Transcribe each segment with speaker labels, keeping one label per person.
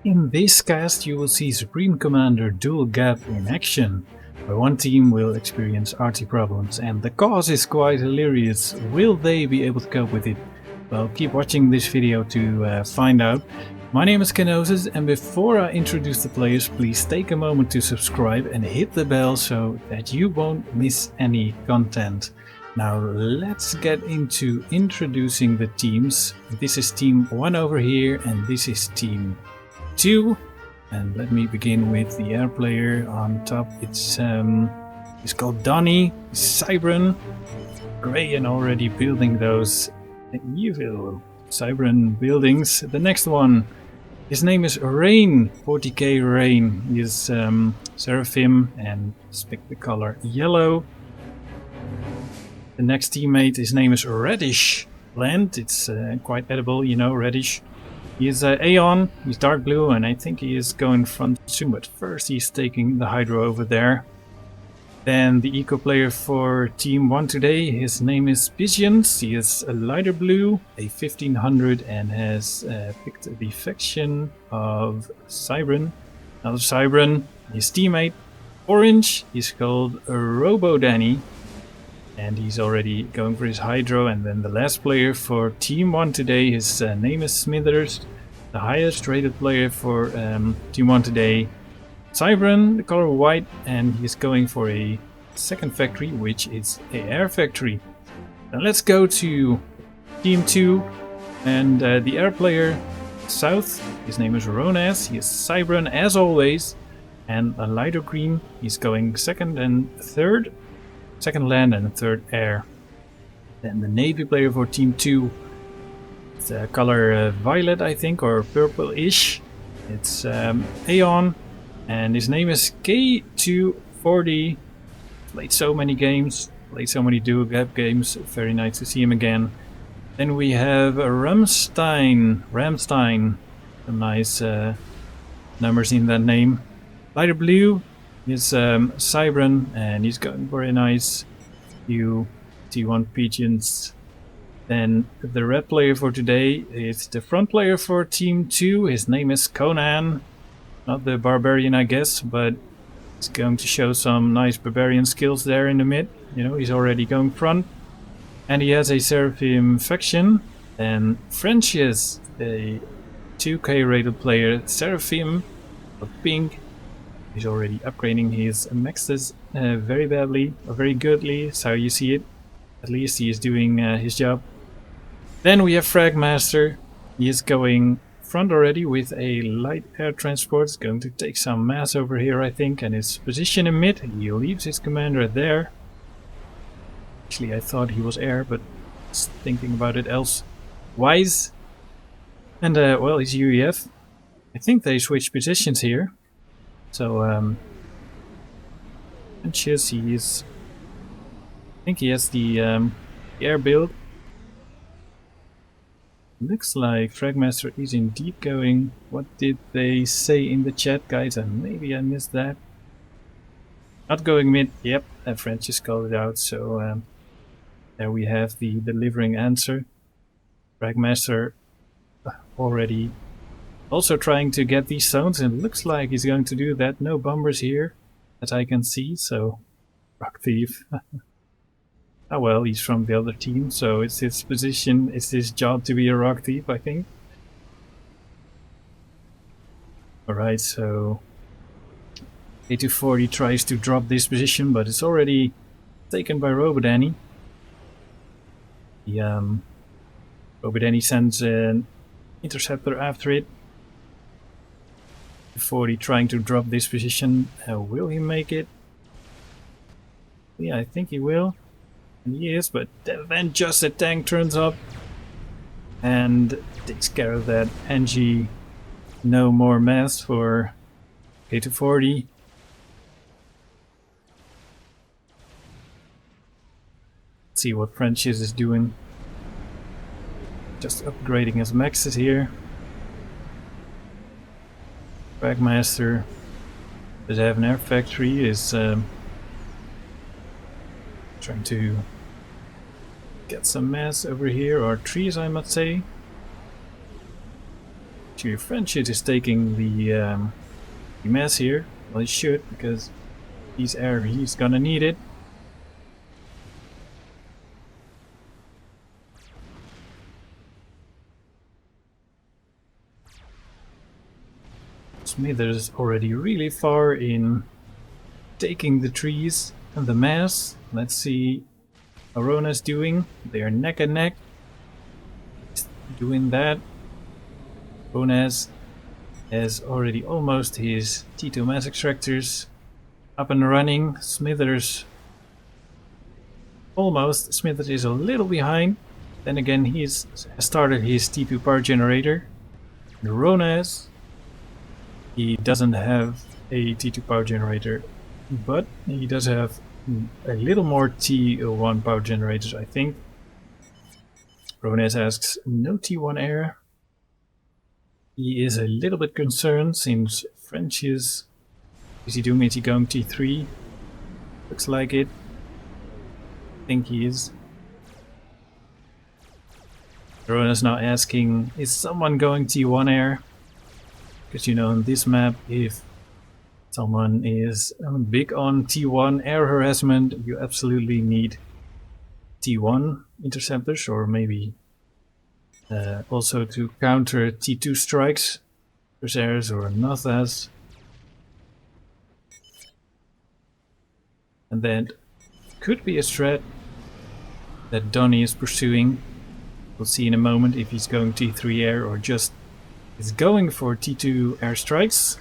Speaker 1: In this cast you will see Supreme Commander DualGap in action, where one team will experience Arty problems, and the cause is quite hilarious. Will they be able to cope with it? Well, keep watching this video to find out. My name is Kenosis, and before I introduce the players, please take a moment to subscribe and hit the bell so that you won't miss any content. Now let's get into introducing the teams. This is team 1 over here, and this is team 2, and let me begin with the air player on top. It's called Donnie, Cybran, Gray, and already building those evil Cybran buildings. The next one, his name is Rain, 40k Rain. He is Seraphim and pick the color yellow. The next teammate, his name is Reddish Land. It's quite edible, you know, reddish. He is Aeon, he's dark blue, and I think he is going front soon, but first he's taking the Hydro over there. Then the eco player for team 1 today, his name is Pigeons. He is a lighter blue, a 1500, and has picked the faction of Cybran. Another Cybran. His teammate, Orange, he's called Robo Danny, and he's already going for his Hydro. And then the last player for team 1 today, his name is Smithers, the highest rated player for team 1 today. Cybran, the color white, and he's going for a second factory, which is a air factory. Now let's go to team 2, and the air player South, his name is Ronas. He is Cybran as always, and a lighter green. He's going second and third. Second land and third air. Then the navy player for team 2, it's color violet, I think, or purple-ish. It's Aeon, and his name is K240. Played so many games, played so many DualGap games. Very nice to see him again. Then we have Ramstein. Some nice numbers in that name. Lighter blue is Cybran, and he's going for a nice few T1 Pigeons. Then the red player for today is the front player for team 2. His name is Conan. Not the barbarian, I guess, but he's going to show some nice barbarian skills there in the mid. You know, he's already going front. And he has a Seraphim faction. And Francis, a 2k rated player, Seraphim of pink. He's already upgrading his maxes very badly, or very goodly, so you see it. At least he is doing his job. Then we have Fragmaster. He is going front already with a light air transport. He's going to take some mass over here, I think, and his position in mid. He leaves his commander there. Actually, I thought he was air, but just thinking about it else. Wise. And, well, he's UEF. I think they switched positions here. So, Anxious, he is. I think he has the air build. Looks like Fragmaster is indeed going. What did they say in the chat, guys? And maybe I missed that. Not going mid. Yep, Francis called it out. So, there we have the delivering answer. Fragmaster already. Also trying to get these zones, and it looks like he's going to do that. No bombers here, that I can see, so Rock Thief. Oh well, he's from the other team, so it's his position, it's his job to be a Rock Thief, I think. Alright, so K240 tries to drop this position, but it's already taken by Robodanny. Robodanny sends an interceptor after it. 40 trying to drop this position. Will he make it? Yeah, I think he will. And he is, but then just a tank turns up and takes care of that. NG, no more mass for K240. Let's see what Francis is doing. Just upgrading his maxes here. Fragmaster does have an air factory, is trying to get some mass over here, or trees I must say. Actually, Friendship is taking the mess here. Well, he should, because he's gonna need it. Smithers already really far in taking the trees and the mass. Let's see how Rona's doing. They are neck and neck. He's doing that. Ronas has already almost his T2 mass extractors up and running. Smithers almost. Smithers is a little behind. Then again, he's started his T2 power generator. And Ronas, he doesn't have a T2 power generator, but he does have a little more T1 power generators, I think. Ronas asks, no T1 air. He is a little bit concerned since French is he doing it? Is he going T3? Looks like it. I think he is. Rona's now asking, is someone going T1 air? Because you know, on this map, if someone is big on T1 air harassment, you absolutely need T1 interceptors, or maybe also to counter T2 strikes, Crusaders or Nothas. And that could be a threat that Donnie is pursuing. We'll see in a moment if he's going T3 air or just is going for T2 airstrikes.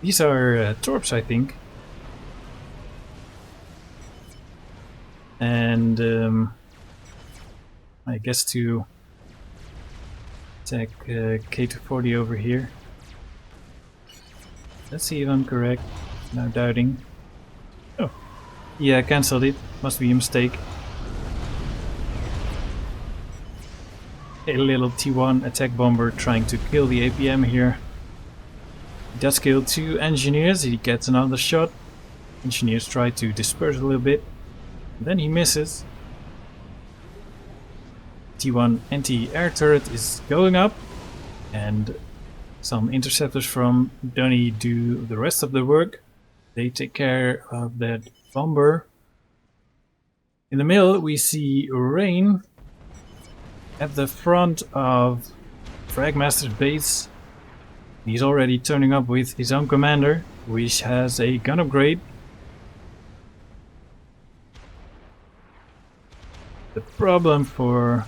Speaker 1: These are torps, I think. And I guess to attack K240 over here. Let's see if I'm correct. Now doubting. Oh, yeah, cancelled it. Must be a mistake. A little T1 attack bomber trying to kill the APM here. He does kill 2 engineers, he gets another shot. Engineers try to disperse a little bit. Then he misses. T1 anti-air turret is going up. And some interceptors from Donnie do the rest of the work. They take care of that bomber. In the middle we see Rain at the front of Fragmaster's base. He's already turning up with his own commander, which has a gun upgrade. The problem for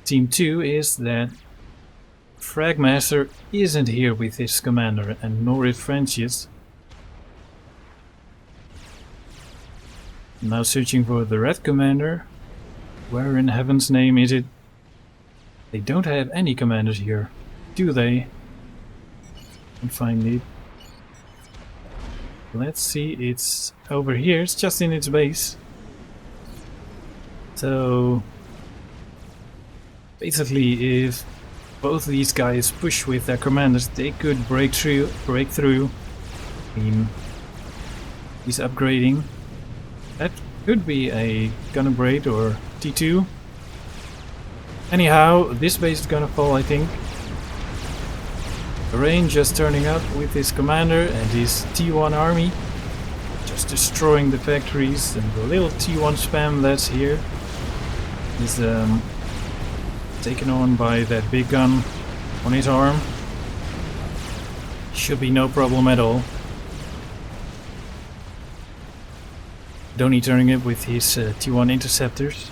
Speaker 1: Team 2 is that Fragmaster isn't here with his commander, and nor is Francis. Now searching for the red commander. Where in heaven's name is it? They don't have any commanders here, do they? Can't find it. Let's see, it's over here, it's just in its base. So basically, if both these guys push with their commanders, they could break through. I mean, he's upgrading. That could be a gun upgrade or T2. Anyhow, this base is gonna fall, I think. Rain just turning up with his commander and his T1 army. Just destroying the factories, and the little T1 spam that's here is taken on by that big gun on his arm. Should be no problem at all. Donnie turning up with his T1 interceptors.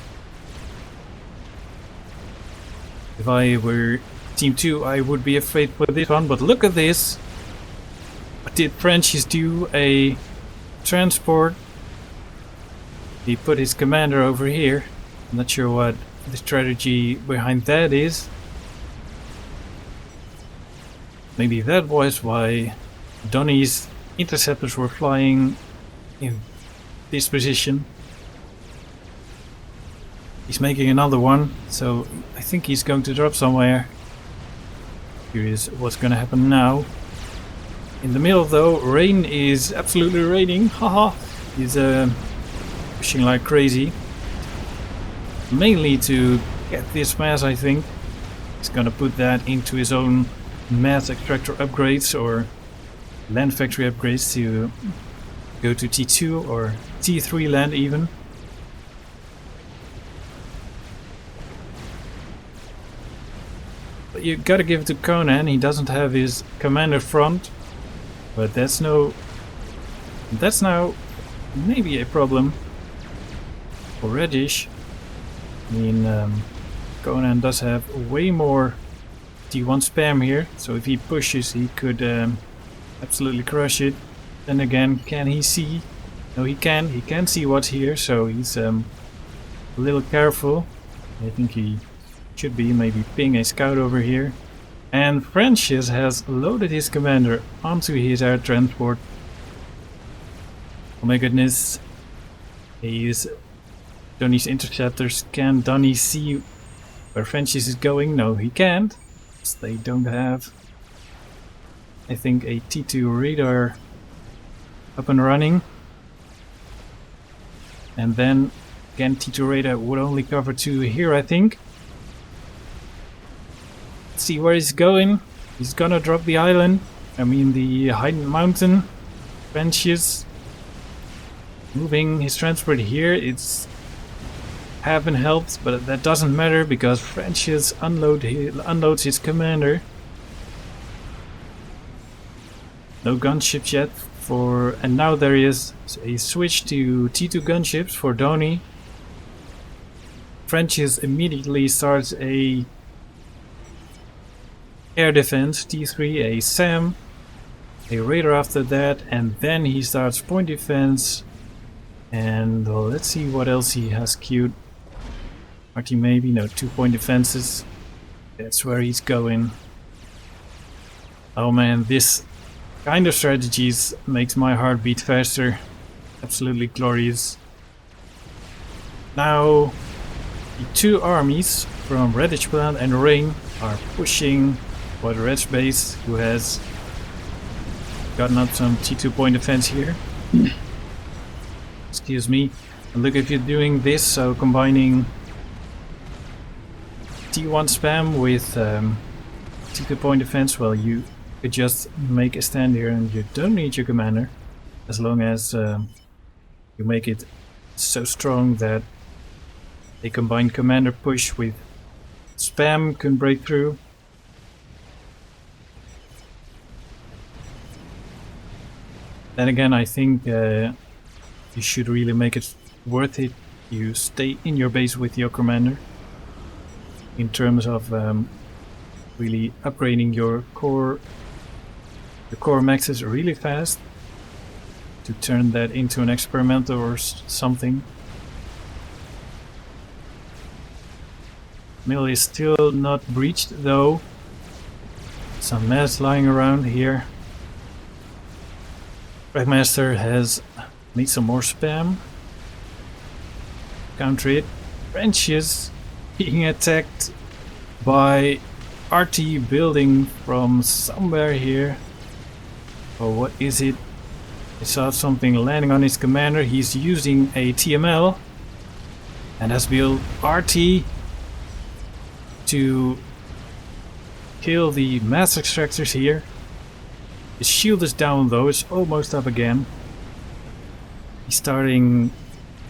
Speaker 1: If I were Team 2, I would be afraid for this one, but look at this. Did Francis do a transport? He put his commander over here. I'm not sure what the strategy behind that is. Maybe that was why Donnie's interceptors were flying in this position. He's making another one, so I think he's going to drop somewhere. Curious what's gonna happen now. In the middle though, Rain is absolutely raining. Haha! He's pushing like crazy. Mainly to get this mass, I think. He's gonna put that into his own mass extractor upgrades or land factory upgrades to go to T2 or T3 land even. But you gotta give it to Conan, he doesn't have his commander front. But that's now maybe a problem for Reddish. I mean, Conan does have way more T1 spam here, so if he pushes he could absolutely crush it. Then again, can he see? No, he can see what's here, so he's a little careful. I think he should be maybe ping a scout over here. And Francis has loaded his commander onto his air transport. Oh my goodness. Donnie's interceptors. Can Donnie see where Francis is going? No, he can't. They don't have, I think, a T2 radar up and running. And then again, T2 radar would only cover 2 here, I think. See where he's going. He's gonna drop the island. I mean the hidden mountain. Francis moving his transport here. It's haven't helped, but that doesn't matter because Francis unloads his commander. No gunships yet and now there is a switch to T2 gunships for Donnie. Francis immediately starts a air defense, T3, a SAM, a radar after that, and then he starts point defense. And let's see what else he has queued. Arty maybe, no, 2 point defenses. That's where he's going. Oh man, this kind of strategies makes my heart beat faster. Absolutely glorious. Now, the 2 armies from Reddish Plant and Rain are pushing for the Red's base, who has gotten up some T2 point defense here. Excuse me. And look, if you're doing this, so combining T1 spam with T2 point defense, well, you could just make a stand here and you don't need your commander, as long as you make it so strong that a combined commander push with spam can break through. Then again, I think you should really make it worth it. You stay in your base with your commander in terms of really upgrading your core maxes really fast to turn that into an experimental or something. Mill is still not breached though. Some mass lying around here. Bragmaster has made some more spam. Counter it. Francis being attacked by Arty building from somewhere here. Oh, what is it? I saw something landing on his commander. He's using a TML and has built Arty to kill the mass extractors here. His shield is down though, it's almost up again. He's starting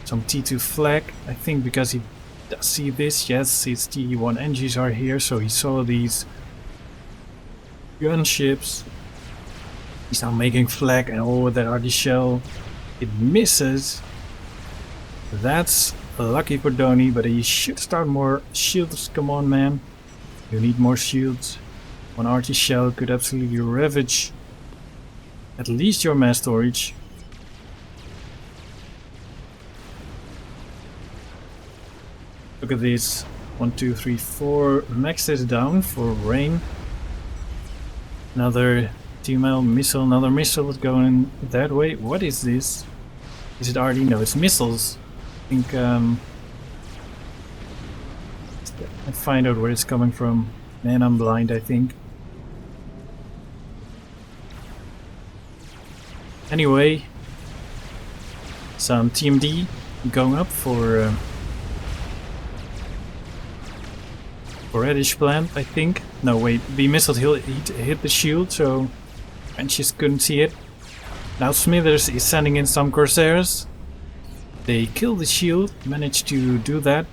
Speaker 1: some T2 flag, I think because he does see this. Yes, his T1 engines are here, so he saw these gunships. He's now making flag, and oh, that Arty shell, it misses. That's lucky for Donnie, but he should start more shields. Come on, man, you need more shields. One Arty shell could absolutely ravage at least your mass storage. Look at this. 1, 2, 3, 4 maxes down for Rain. Another TML missile, another missile is going that way. What is this? Is it Arty? No, it's missiles. I think I'll find out where it's coming from. Man, I'm blind, I think. Anyway, some TMD going up for For Reddish plant, I think. No, wait, the missile hit the shield, so Frenchies couldn't see it. Now Smithers is sending in some Corsairs. They kill the shield, managed to do that.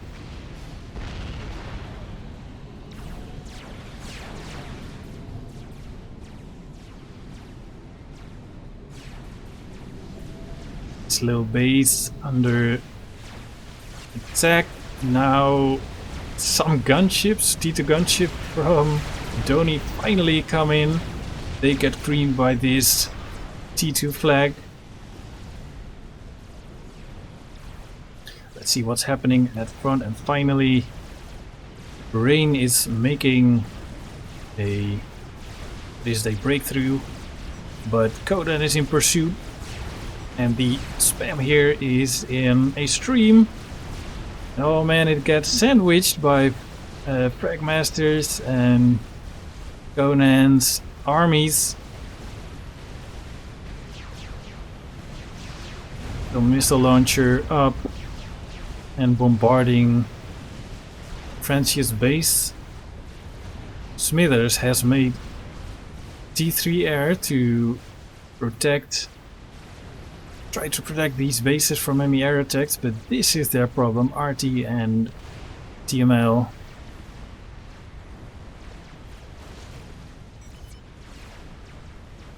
Speaker 1: This little base under attack. Now some gunships, T2 gunship from Doni finally come in. They get creamed by this T2 flag. Let's see what's happening at front, and finally Rain is making a breakthrough, but Kodan is in pursuit, and the spam here is in a stream. Oh man, it gets sandwiched by Fragmasters and Conan's armies. The missile launcher up and bombarding Francis' base. Smithers has made T3 air to try to protect these bases from enemy air attacks, but this is their problem, Arty and TML.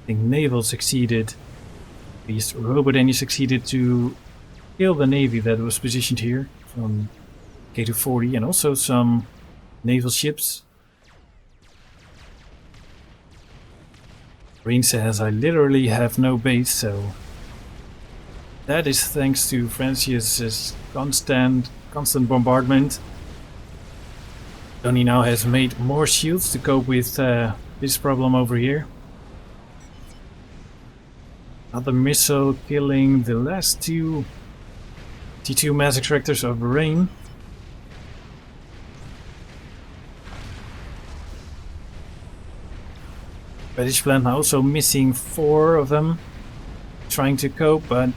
Speaker 1: I think Naval succeeded, at least Robodeni succeeded to kill the navy that was positioned here from K240, and also some naval ships. Rain says, I literally have no base, so that is thanks to Francis' constant bombardment. Tony now has made more shields to cope with this problem over here. Another missile killing the last two T2 mass extractors of Rain. Reddish plant now also missing 4 of them, trying to cope, but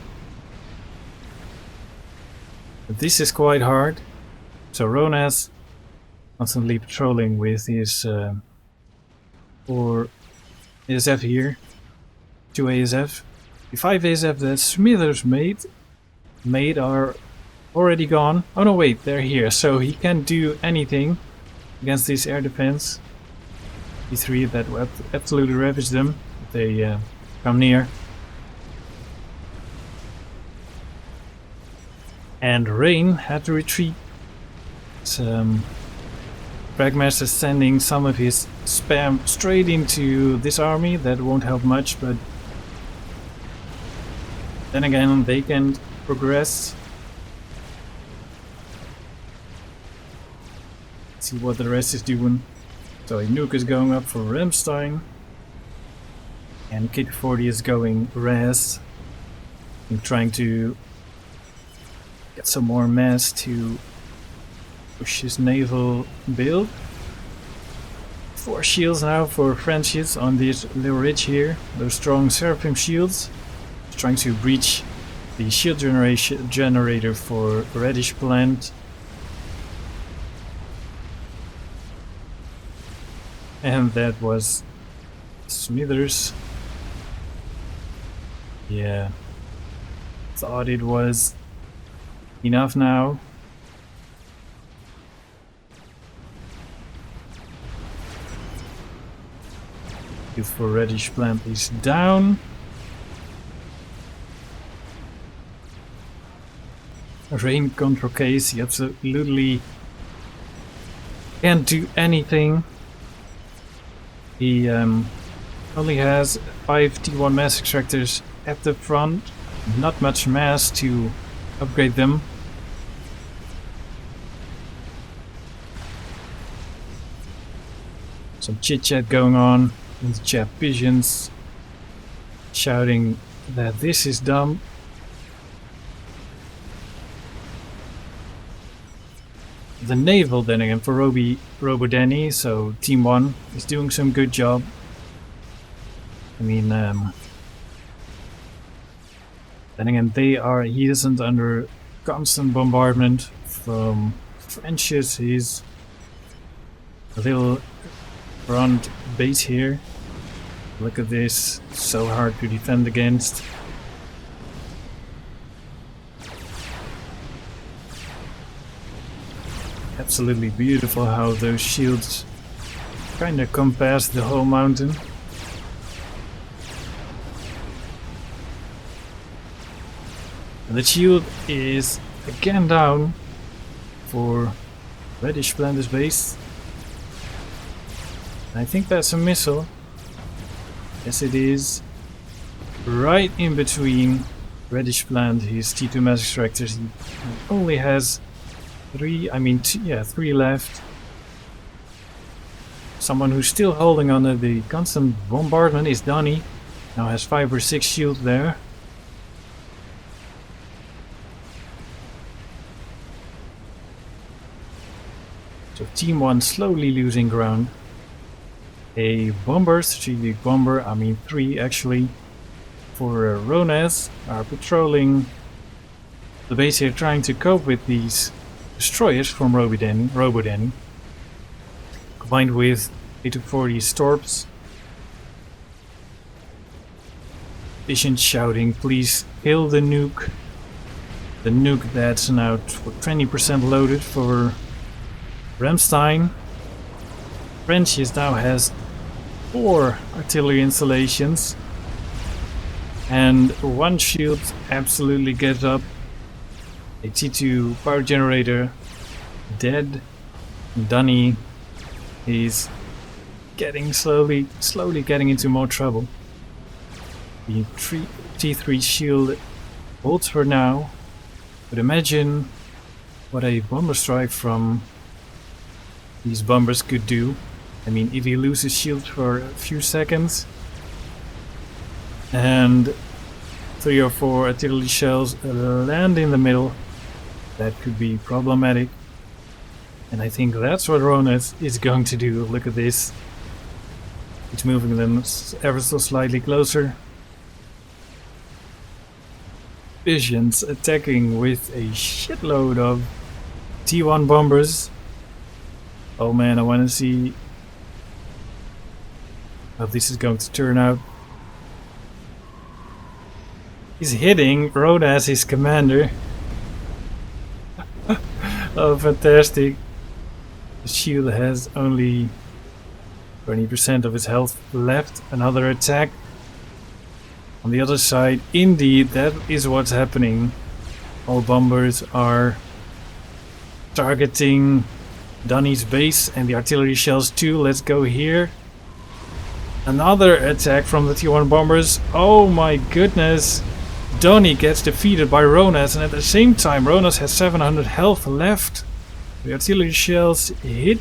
Speaker 1: this is quite hard. So Ronas constantly patrolling with his 4 ASF here, 2 ASF. The 5 ASF that Smithers made are already gone. Oh no, wait, they're here, so he can't do anything against this air defense. T3 that will absolutely ravage them if they come near. And Rain had to retreat. Fragmaster sending some of his spam straight into this army. That won't help much, but then again they can progress. Let's see what the rest is doing. So a nuke is going up for Ramstein, and K240 is going res, and trying to get some more mass to push his naval build. 4 shields now for Francis on this little ridge here. Those strong Seraphim shields. He's trying to breach the shield generator for Reddish plant. And that was Smithers. Yeah. Thought it was enough now. Youth for Reddish plant is down. Rain control case, he absolutely can't do anything. He only has 5 T1 mass extractors at the front, not much mass to upgrade them. Some chit chat going on in the chat, pigeons shouting that this is dumb. The naval then again for Robodeni, so Team 1 is doing some good job. I mean, then again he isn't under constant bombardment from Francis. He's a little front base here. Look at this, so hard to defend against. Absolutely beautiful how those shields kinda come past the whole mountain. And the shield is again down for Reddish Planter's base. I think that's a missile. Yes, it is. Right in between Reddish Plant, his T2 mass extractors. He only has three left. Someone who's still holding under the constant bombardment is Donny. Now has 5 or 6 shields there. So Team 1 slowly losing ground. A bomber, strategic bomber, 3 actually, for Ronez are patrolling the base here, trying to cope with these destroyers from Roboden, combined with 8-40 Storps. Vision shouting, please kill the nuke. The nuke that's now 20% loaded for Ramstein. Frenchies now has 4 artillery installations, and 1 shield absolutely gets up. A T2 power generator dead. Dunny is getting slowly getting into more trouble. The T3 shield holds for now, but imagine what a bomber strike from these bombers could do. If he loses shield for a few seconds and 3 or 4 artillery shells land in the middle, that could be problematic. And I think that's what Ronez is going to do. Look at this. It's moving them ever so slightly closer. Visions attacking with a shitload of T1 bombers. Oh man, I want to see how this is going to turn out. He's hitting Ronez, his commander. Oh, fantastic. The shield has only 20% of its health left. Another attack. On the other side, indeed, that is what's happening. All bombers are targeting Dunny's base and the artillery shells too. Let's go here. Another attack from the T1 bombers. Oh my goodness. Donny gets defeated by Ronez, and at the same time Ronez has 700 health left. The artillery shells hit,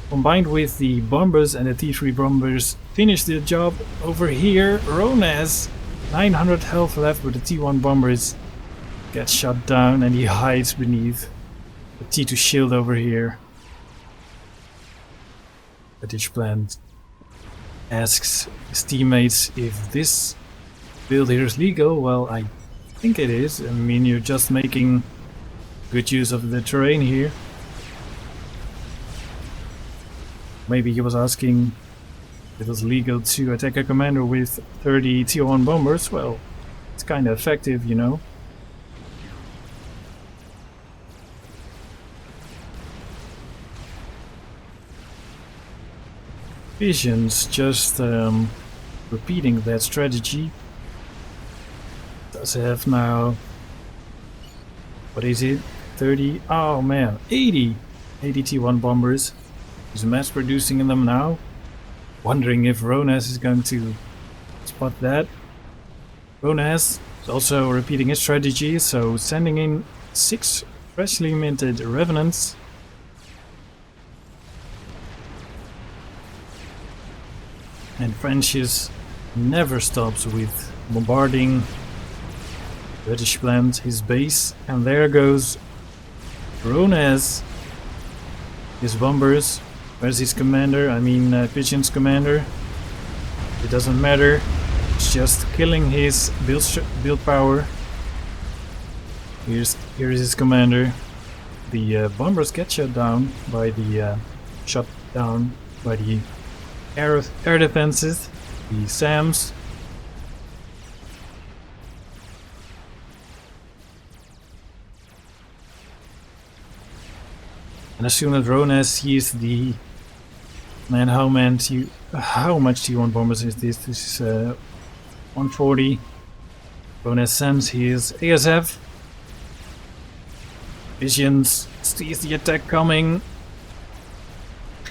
Speaker 1: combined with the bombers, and the T3 bombers finish the job. Over here, Ronez, 900 health left, but the T1 bombers get shot down and he hides beneath the T2 shield over here. Reddish Plant asks his teammates if this build here is legal. Well, I think it is. You're just making good use of the terrain here. Maybe he was asking if it was legal to attack a commander with 30 T1 bombers. Well, it's kind of effective, you know. Visions just repeating that strategy. Does have now, what is it, 30, oh man, 80 T1 bombers. He's mass producing them now. Wondering if Ronez is going to spot that. Ronez is also repeating his strategy, so sending in 6 freshly minted revenants. And Francis never stops with bombarding Reddish Plant, his base. And there goes Ronez, his bombers. Where's his commander? Pigeon's commander. It doesn't matter. It's just killing his build power. Here is his commander. The bombers get shot down by the shot down by the air defenses, the SAMs. And as soon as Ronez sees the man, how much T1 bombers is this? This is 140. Ronez sends his ASF. Visions sees the attack coming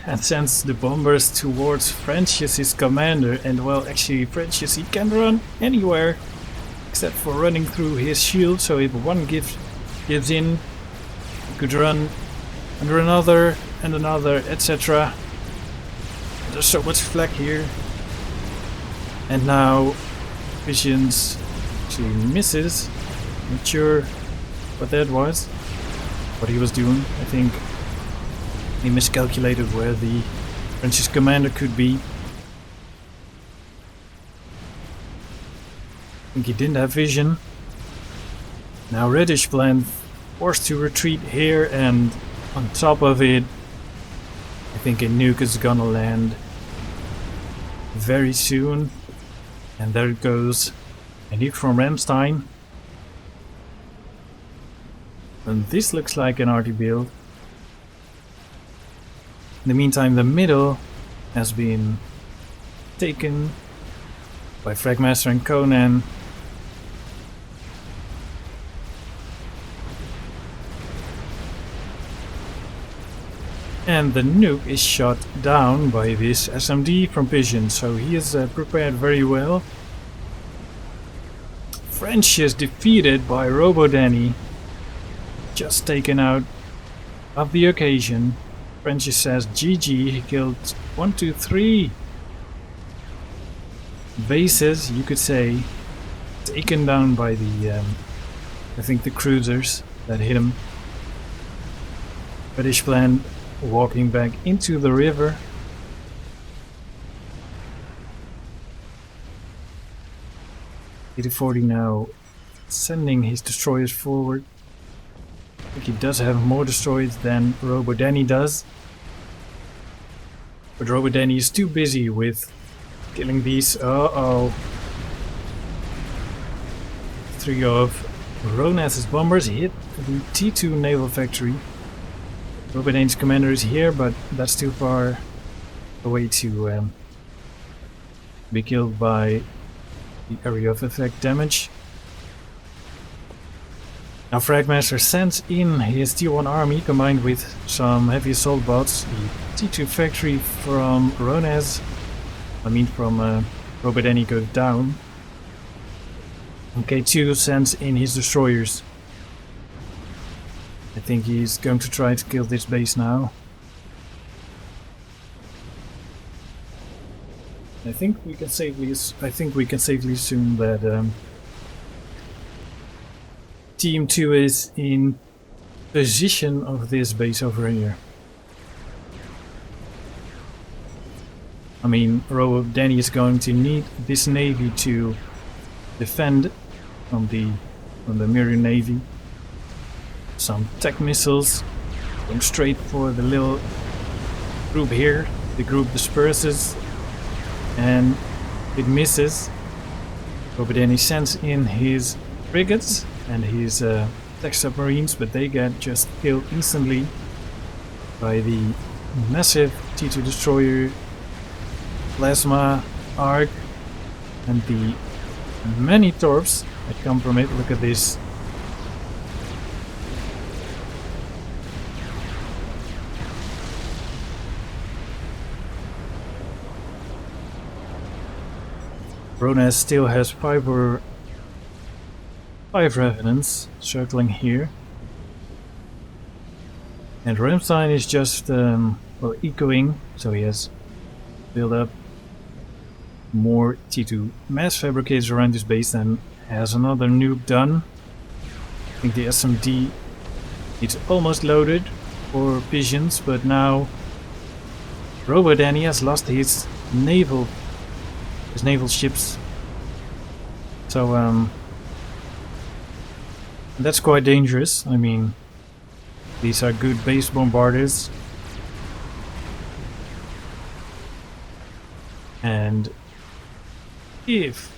Speaker 1: and sends the bombers towards Francis, his commander. And well, actually Francis, he can run anywhere except for running through his shield. So if one gives in, he could run under another and another, etc. There's so much flak here. And now Visions actually misses. Not sure what that was, what he was doing. I think he miscalculated where the French's commander could be. I think he didn't have vision. Now Reddish plan forced to retreat here, and on top of it, I think a nuke is gonna land very soon. And there it goes. A nuke from Ramstein. And this looks like an Arty build. In the meantime, the middle has been taken by Fragmaster and Conan. And the nuke is shot down by this SMD from Vision, so he is prepared very well. French is defeated by Robo-Danny, just taken out of the occasion. French says GG, he killed 1, 2, 3 bases, you could say, taken down by the, I think the cruisers that hit him. British plan walking back into the river. ED40 now sending his destroyers forward. I think he does have more destroyers than Robo-Danny does. But Robo-Danny is too busy with killing these. Three of Ronez's bombers hit the T2 naval factory. Robo-Danny's commander is here, but that's too far away to be killed by the area of effect damage. Now Fragmaster sends in his T1 army combined with some heavy assault bots. The T2 factory from Ronez, from Robo-Danny, goes down. And K2 sends in his destroyers. I think he's going to try to kill this base now. I think we can safely assume that Team 2 is in position of this base over here. I mean, Robo-Danny is going to need this navy to defend from the Mirror Navy. Some tech missiles going straight for the little group here. The group disperses and it misses. Robo-Danny sends in his frigates and his tech submarines, but they get just killed instantly by the massive T2 destroyer, plasma arc, and the many torps that come from it. Look at this. Ronez still has 5 revenants circling here. And Ramstein is just echoing, so he has built up more T2 mass fabricators around this base and has another nuke done. I think the SMD is almost loaded for Visions, but now Robo-Danny has lost his naval ships. So that's quite dangerous. I mean, these are good base bombarders. And if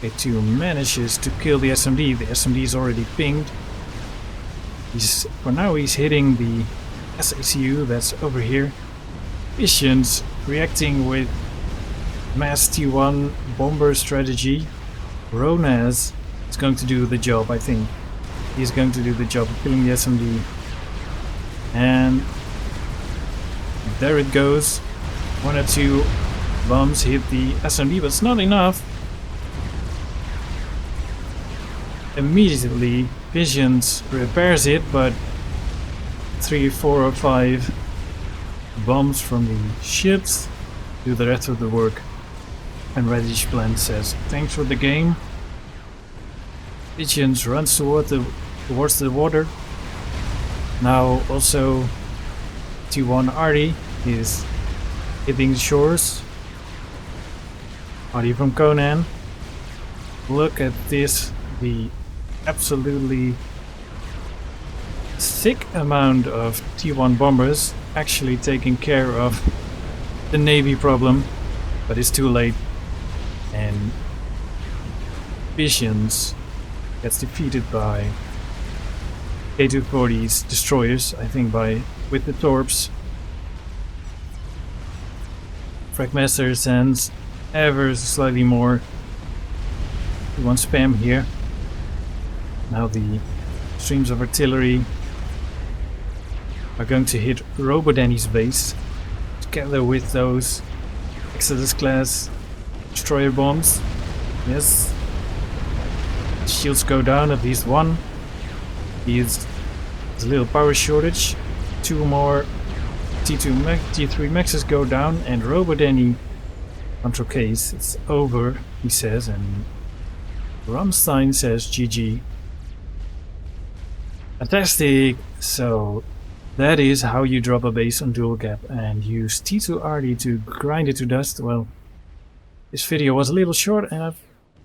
Speaker 1: K2 manages to kill the SMD is already pinged. For now he's hitting the SACU that's over here. Visions reacting with mass T1 bomber strategy. Ronaz is going to do the job, I think. He's going to do the job of killing the SMD. And there it goes. 1 or 2 bombs hit the SMD, but it's not enough. Immediately Visions repairs it, but 3, 4 or 5 bombs from the ships do the rest of the work. And Reddish Plant says, thanks for the game. Visions runs towards the water. Now also T1 Arty is hitting the shores. Arty from Conan. Look at this, the absolutely thick amount of T1 bombers actually taking care of the Navy problem, but it's too late, and Visions gets defeated by K240's destroyers, I think with the torps. Fragmaster sends ever slightly more. T1 spam here. Now the streams of artillery are going to hit Robodanny's base together with those Exodus class destroyer bombs. Yes, shields go down, at least one. There's a little power shortage. 2 more T3 Maxes go down, and Robodanny control case, it's over, he says, and Rammstein says GG. Fantastic! So that is how you drop a base on DualGap and use T2 Arty to grind it to dust. Well, this video was a little short and I've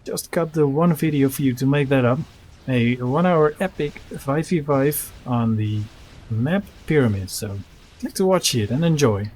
Speaker 1: just cut the one video for you to make that up. A 1-hour epic 5v5 on the map Pyramid, so click to watch it and enjoy.